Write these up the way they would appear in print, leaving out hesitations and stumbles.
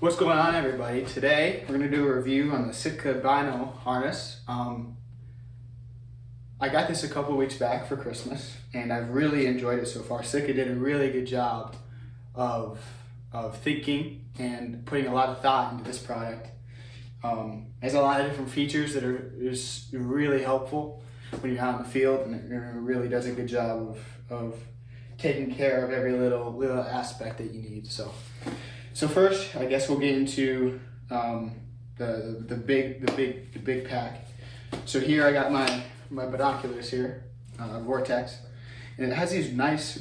What's going on, everybody? Today we're going to do a review on the Sitka Bino harness. I got this a couple weeks back for Christmas and I've really enjoyed it so far. Sitka did a really good job of thinking and putting a lot of thought into this product. Has a lot of different features that are just really helpful when you're out in the field, and it really does a good job of taking care of every little aspect that you need. So first, I guess we'll get into the big pack. So here I got my binoculars here, Vortex, and it has these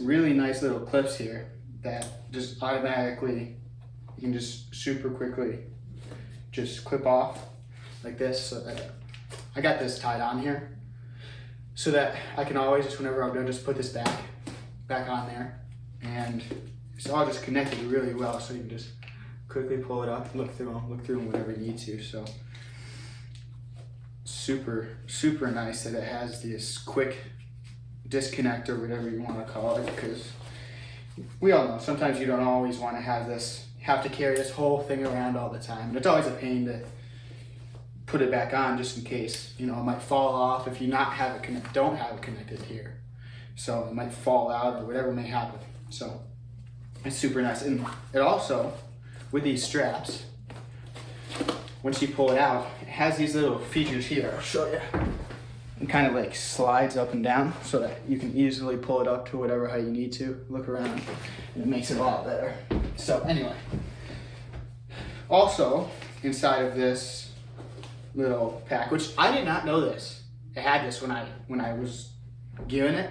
really nice little clips here that just automatically, you can just super quickly just clip off like this. So I got this tied on here so that I can always, just whenever I'm done, just put this back on there, and it's all just connected really well, so you can just quickly pull it up, look through them whenever you need to. So super nice that it has this quick disconnect, or whatever you want to call it, because we all know sometimes you don't always want to have to carry this whole thing around all the time, and it's always a pain to put it back on just in case, it might fall off if you don't have it connected here, so it might fall out or whatever may happen. So it's super nice. And it also, with these straps, once you pull it out, it has these little features here. I'll show you. It kind of like slides up and down so that you can easily pull it up to whatever height you need to, look around, and it makes it a lot better. So anyway, also inside of this little pack, which I did not know this, it had this when I was given it.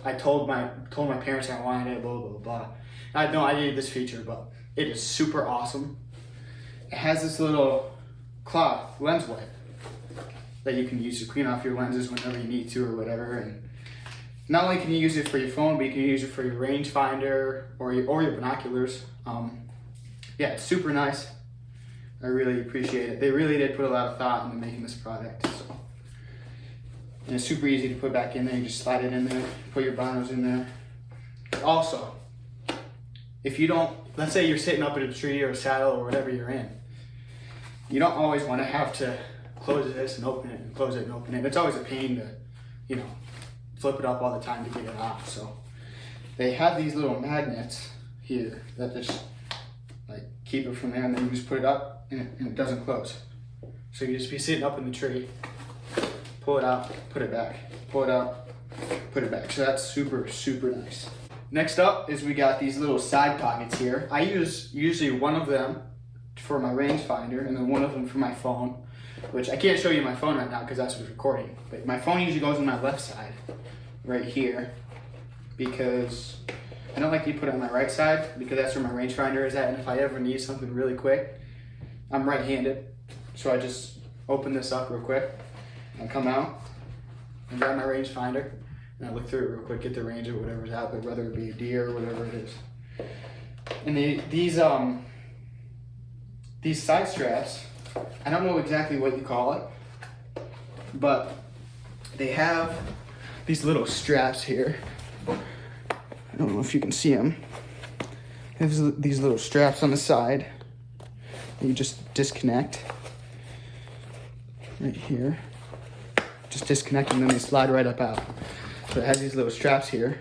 I told my parents I wanted it, blah blah blah. I had no idea this feature, but it is super awesome. It has this little cloth lens wipe that you can use to clean off your lenses whenever you need to or whatever. And not only can you use it for your phone, but you can use it for your rangefinder or your binoculars. Yeah, it's super nice. I really appreciate it. They really did put a lot of thought into making this product. So. And it's super easy to put back in there. You just slide it in there, put your binos in there. Also, if you don't, let's say you're sitting up in a tree or a saddle or whatever you're in, you don't always want to have to close this and open it and close it and open it. It's always a pain to, flip it up all the time to get it off. So they have these little magnets here that just like keep it from there, and then you just put it up and it doesn't close. So you just be sitting up in the tree, pull it out, put it back, pull it out, put it back. So that's super nice. Next up is we got these little side pockets here. I use usually one of them for my rangefinder and then one of them for my phone, which I can't show you my phone right now because that's what's recording. But my phone usually goes on my left side, right here, because I don't like to put it on my right side because that's where my rangefinder is at. And if I ever need something really quick, I'm right-handed, so I just open this up real quick. I come out and grab my rangefinder and I look through it real quick, get the range of whatever's out there, whether it be a deer or whatever it is. And these side straps, I don't know exactly what you call it, but they have these little straps here. I don't know if you can see them. There's these little straps on the side that you just disconnect right here. Just disconnect them, and then they slide right up out. So it has these little straps here.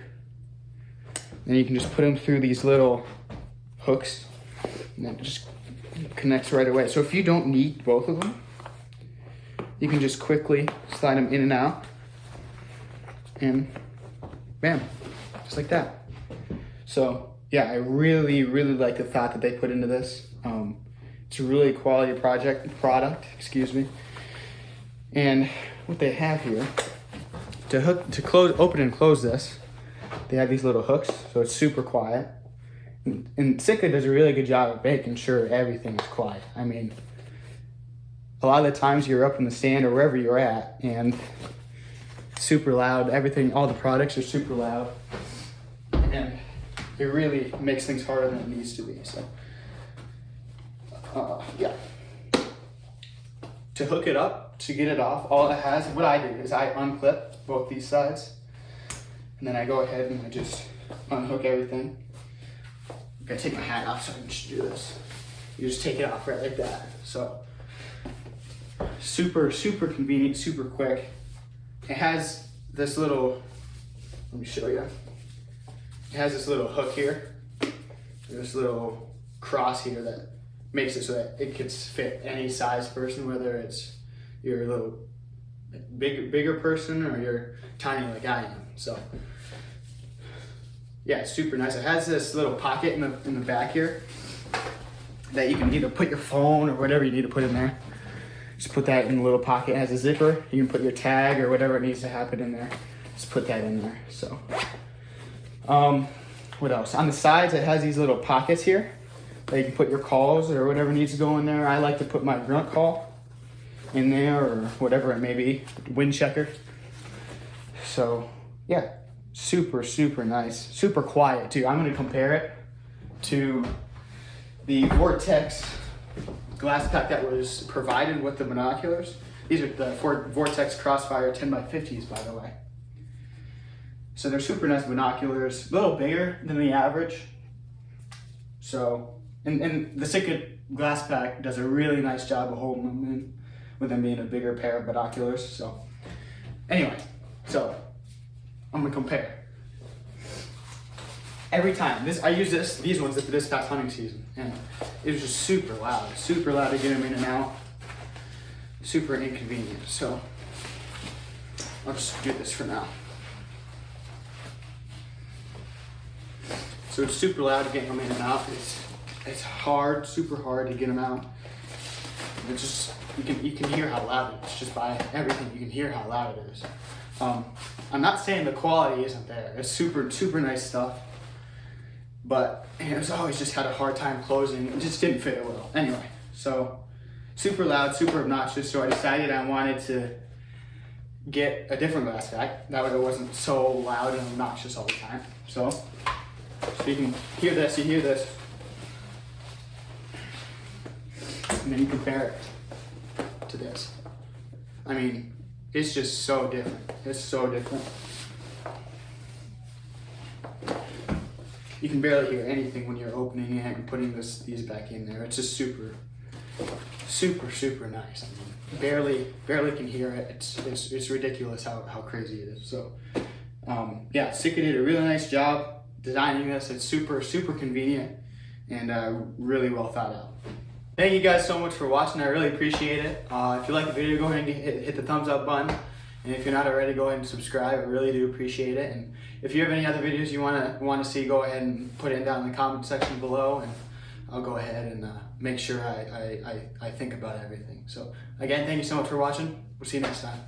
Then you can just put them through these little hooks, and then it just connects right away. So if you don't need both of them, you can just quickly slide them in and out, and bam, just like that. So yeah, I really like the thought that they put into this. It's a really quality product, excuse me. And what they have here, to open and close this, they have these little hooks, so it's super quiet. And Sitka does a really good job of making sure everything is quiet. I mean, a lot of the times you're up in the stand or wherever you're at, and super loud, all the products are super loud, and it really makes things harder than it needs to be. So, yeah. To hook it up, to get it off, all it has, what I do is I unclip both these sides, and then I go ahead and I just unhook everything. gotta take my hat off so I can just do this. You just take it off right like that. So super, super convenient, super quick. It has this little, let me show you. It has this little hook here, this little cross here that makes it so that it can fit any size person, whether it's you're a little bigger person or you're tiny like I am. So yeah, it's super nice. It has this little pocket in the back here that you can either put your phone or whatever you need to put in there. Just put that in the little pocket. It has a zipper. You can put your tag or whatever it needs to happen in there. Just put that in there. So what else? On the sides, it has these little pockets here that you can put your calls or whatever needs to go in there. I like to put my grunt call in there or whatever it may be, wind checker. So yeah, super, super nice, super quiet too. I'm gonna compare it to the Vortex glass pack that was provided with the binoculars. These are the Vortex Crossfire 10x50s, by the way. So they're super nice binoculars, a little bigger than the average. So, and the Sitka glass pack does a really nice job of holding them in with them being a bigger pair of binoculars. So anyway, so I'm gonna compare. Every time, I use these ones this past hunting season, and it was just super loud to get them in and out, super inconvenient. So I'll just do this for now. So it's super loud to get them in and out. It's hard, super hard to get them out. It's just you can hear how loud it is just by everything. You can hear how loud it is. I'm not saying the quality isn't there. It's super, super nice stuff. But it was always just had a hard time closing. It just didn't fit well. Anyway, so super loud, super obnoxious. So I decided I wanted to get a different glass pack. That way it wasn't so loud and obnoxious all the time. So you can hear this, you hear this. And then you compare it to this. I mean, it's just so different. It's so different. You can barely hear anything when you're opening it and putting these back in there. It's just super, super, super nice. I mean, barely can hear it. It's ridiculous how crazy it is. So yeah, Sitka did a really nice job designing this. It's super, super convenient and really well thought out. Thank you guys so much for watching. I really appreciate it. If you like the video, go ahead and hit the thumbs up button. And if you're not already, go ahead and subscribe. I really do appreciate it. And if you have any other videos you want to see, go ahead and put it down in the comment section below, and I'll go ahead and make sure I think about everything. So again, thank you so much for watching. We'll see you next time.